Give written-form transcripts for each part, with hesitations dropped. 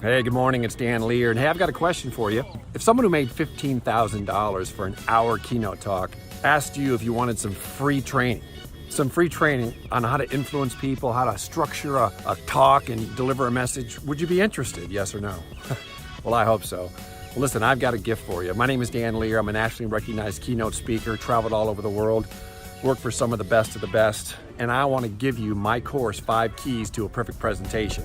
Hey, good morning, it's Dan Lier, and hey, I've got a question for you. If someone who made $15,000 for an hour keynote talk asked you if you wanted some free training on how to influence people, how to structure a talk and deliver a message, would you be interested, yes or no? Well, I hope so. Well, listen, I've got a gift for you. My name is Dan Lier. I'm a nationally recognized keynote speaker, traveled all over the world, worked for some of the best, and I want to give you my course, 5 Keys to a Perfect Presentation.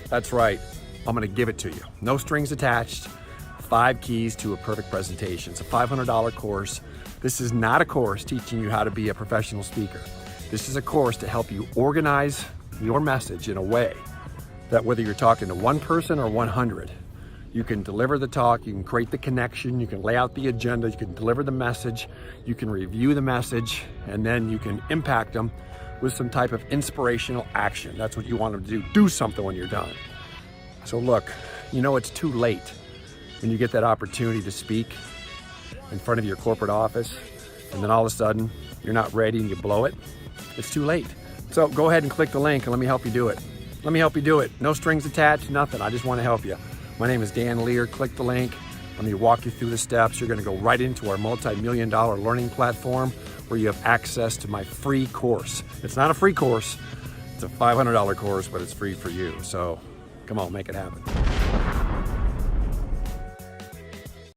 That's right. I'm going to give it to you. No strings attached. 5 Keys to a Perfect Presentation. It's a $500 course. This is not a course teaching you how to be a professional speaker. This is a course to help you organize your message in a way that whether you're talking to one person or 100, you can deliver the talk, you can create the connection, you can lay out the agenda, you can deliver the message, you can review the message, and then you can impact them with some type of inspirational action. That's what you want them to do. Do something when you're done. So look, you know it's too late when you get that opportunity to speak in front of your corporate office and then all of a sudden you're not ready and you blow it. It's too late. So go ahead and click the link and let me help you do it. Let me help you do it. No strings attached, nothing. I just want to help you. My name is Dan Lier. Click the link. Let me walk you through the steps. You're going to go right into our multi-million-dollar learning platform where you have access to my free course. It's not a free course. It's a $500 course, but it's free for you. So come on, make it happen.